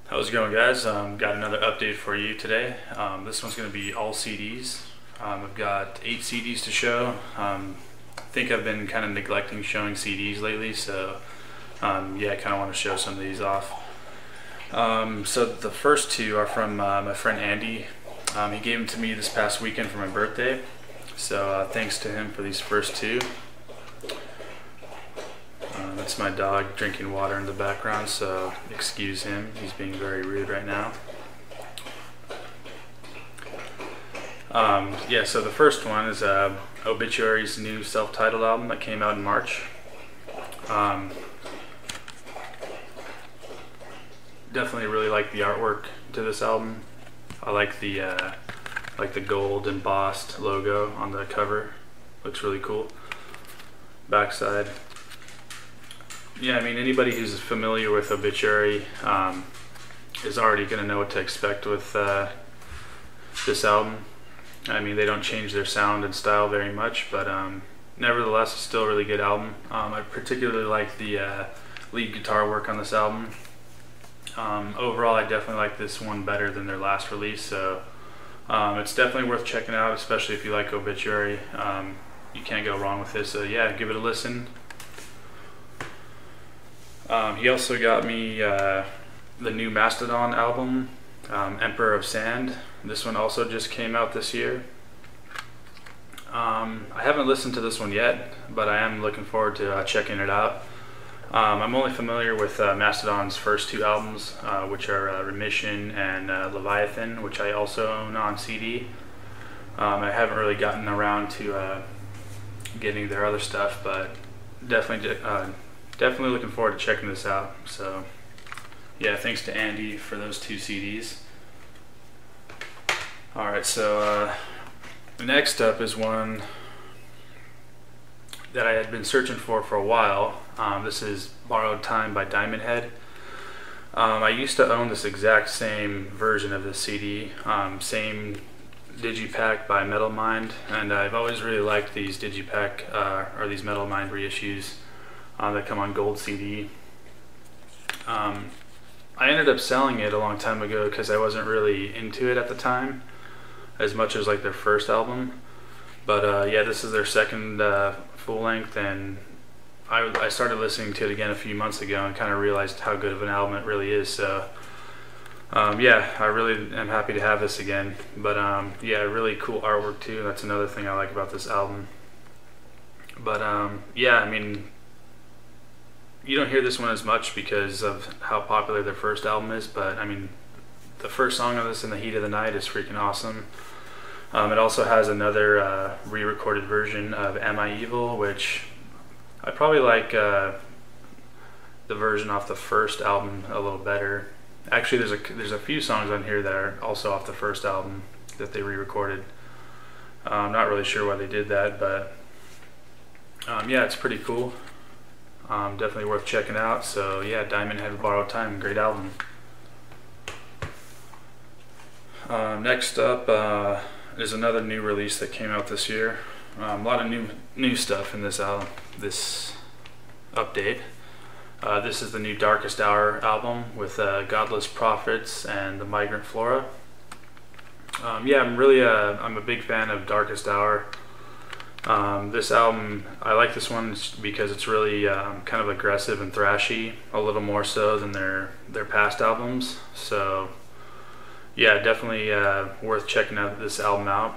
How's it going, guys? Got another update for you today. This one's going to be all CDs. I've got 8 CDs to show. I think I've been kind of neglecting showing CDs lately, so yeah, I kind of want to show some of these off. So the first 2 are from my friend Andy. He gave them to me this past weekend for my birthday, so thanks to him for these first 2. That's my dog drinking water in the background, so excuse him. He's being very rude right now. Yeah, so the first one is Obituary's new self-titled album that came out in March. Definitely really like the artwork to this album. I like the gold embossed logo on the cover. Looks really cool. Backside. Yeah, I mean, anybody who's familiar with Obituary is already going to know what to expect with this album. I mean, they don't change their sound and style very much, but nevertheless, it's still a really good album. I particularly like the lead guitar work on this album. Overall, I definitely like this one better than their last release, so it's definitely worth checking out, especially if you like Obituary. You can't go wrong with this, so yeah, give it a listen. He also got me the new Mastodon album, Emperor of Sand. This one also just came out this year. I haven't listened to this one yet, but I am looking forward to checking it out. I'm only familiar with Mastodon's first 2 albums, which are Remission and Leviathan, which I also own on CD. I haven't really gotten around to getting their other stuff, but definitely looking forward to checking this out. So yeah, thanks to Andy for those 2 CDs. Alright, so next up is one that I had been searching for a while. This is Borrowed Time by Diamond Head. I used to own this exact same version of this CD, same digipack by Metal Mind, and I've always really liked these digipack or these Metal Mind reissues that come on gold CD. I ended up selling it a long time ago because I wasn't really into it at the time as much as like their first album, but yeah, this is their second full length, and I started listening to it again a few months ago and kind of realized how good of an album it really is. So yeah, I really am happy to have this again. But yeah, really cool artwork too. That's another thing I like about this album. But yeah, I mean, you don't hear this one as much because of how popular their first album is, but I mean, the first song of this, In the Heat of the Night, is freaking awesome. It also has another re-recorded version of Am I Evil, which I probably like the version off the first album a little better. Actually, there's a few songs on here that are also off the first album that they re-recorded. I'm not really sure why they did that, but yeah, it's pretty cool. Definitely worth checking out. So yeah, Diamond Head, Borrowed Time, great album. Next up is another new release that came out this year. A lot of new stuff in this update. This is the new Darkest Hour album with Godless Prophets and the Migrant Flora. Yeah, I'm a big fan of Darkest Hour. This album, I like this one because it's really kind of aggressive and thrashy, a little more so than their past albums. So yeah, definitely worth checking out this album out.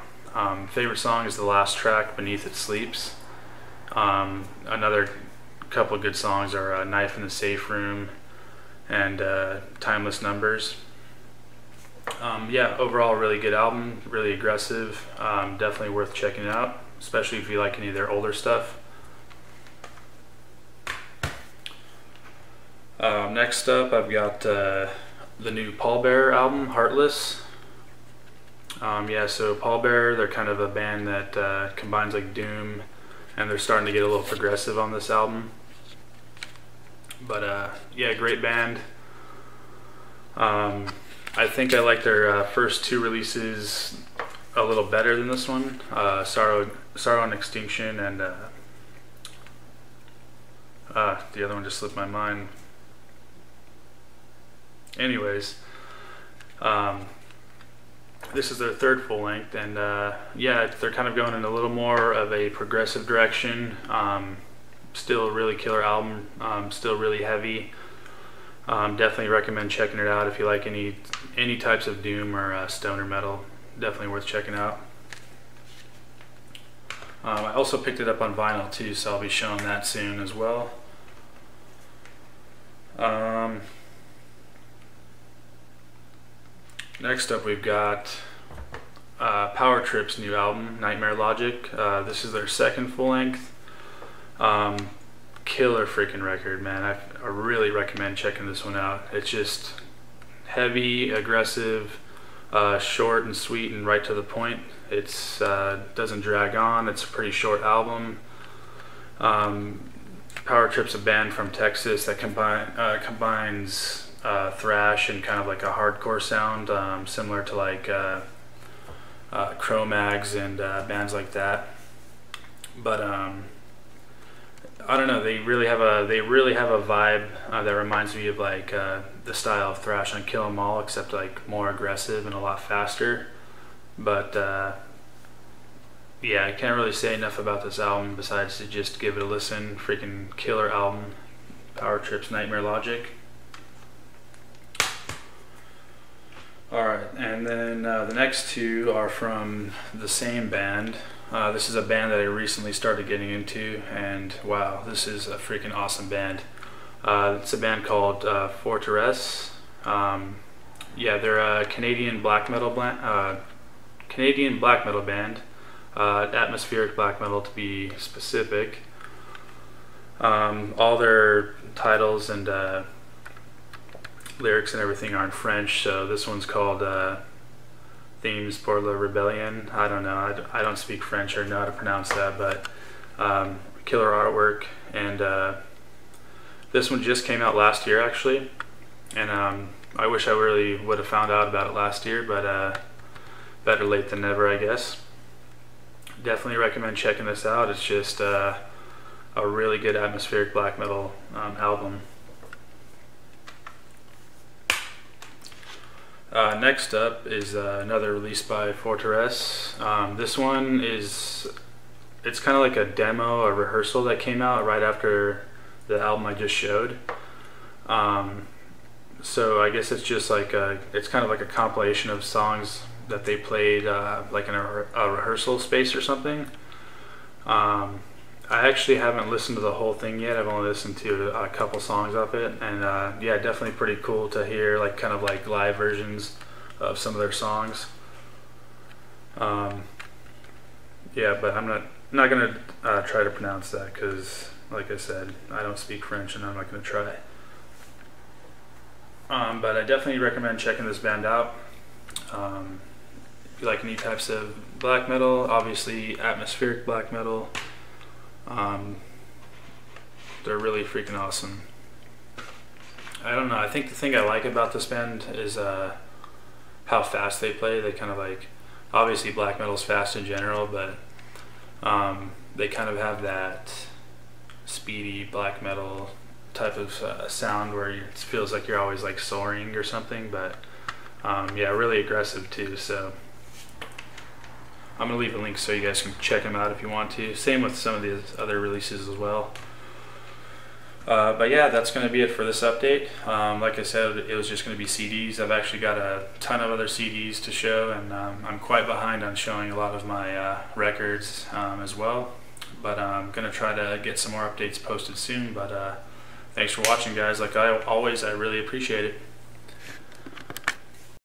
Favorite song is the last track, Beneath It Sleeps. Another couple of good songs are Knife in the Safe Room and Timeless Numbers. Yeah, overall really good album, really aggressive, definitely worth checking out, especially if you like any of their older stuff. Next up, I've got the new Pallbearer album, Heartless. Yeah, so Pallbearer, they're kind of a band that combines like doom, and they're starting to get a little progressive on this album. But yeah, great band. I think I like their first 2 releases a little better than this one. Sorrow and Extinction, and the other one just slipped my mind. anyways, this is their third full length, and yeah, they're kind of going in a little more of a progressive direction. Still a really killer album, still really heavy. Definitely recommend checking it out if you like any types of doom or stoner metal. Definitely worth checking out. I also picked it up on vinyl too, so I'll be showing that soon as well. Next up we've got Power Trip's new album, Nightmare Logic. This is their second full length. Killer freaking record, man. I really recommend checking this one out. It's just heavy, aggressive, short and sweet and right to the point. It's doesn't drag on. It's a pretty short album. Power Trip's a band from Texas that combines thrash and kind of like a hardcore sound, similar to like Cro-Mags and bands like that. But I don't know. They really have a vibe that reminds me of like the style of thrash on Kill 'Em All, except like more aggressive and a lot faster. But yeah, I can't really say enough about this album besides to just give it a listen. Freaking killer album, Power Trip's Nightmare Logic. Alright, and then the next two are from the same band. This is a band that I recently started getting into, and wow, this is a freaking awesome band. It's a band called Fortress. Yeah, they're a Canadian black metal band. Atmospheric black metal to be specific. All their titles and lyrics and everything are in French, so this one's called Themes pour la Rebellion. I don't know, I don't speak French or know how to pronounce that, but killer artwork. And this one just came out last year actually, and I wish I really would have found out about it last year, but better late than never, I guess. Definitely recommend checking this out. It's just a really good atmospheric black metal album. Next up is another release by Fortress. This one it's kind of like a demo, a rehearsal that came out right after the album I just showed. So I guess it's just like it's kind of like a compilation of songs that they played like in a rehearsal space or something. I actually haven't listened to the whole thing yet. I've only listened to a couple songs of it, and yeah, definitely pretty cool to hear like kind of like live versions of some of their songs. Yeah, but I'm not gonna try to pronounce that because, like I said, I don't speak French and I'm not gonna try. But I definitely recommend checking this band out. If you like any types of black metal, obviously atmospheric black metal, they're really freaking awesome. I don't know, I think the thing I like about this band is how fast they play. They kind of like, obviously black metal's fast in general, but they kind of have that speedy black metal type of sound where it feels like you're always like soaring or something, but yeah, really aggressive too. So I'm gonna leave a link so you guys can check them out if you want to. Same with some of the other releases as well. But yeah, that's gonna be it for this update. Like I said, it was just gonna be CDs. I've actually got a ton of other CDs to show, and I'm quite behind on showing a lot of my records as well. But I'm gonna try to get some more updates posted soon. But thanks for watching, guys. Like I always, I really appreciate it.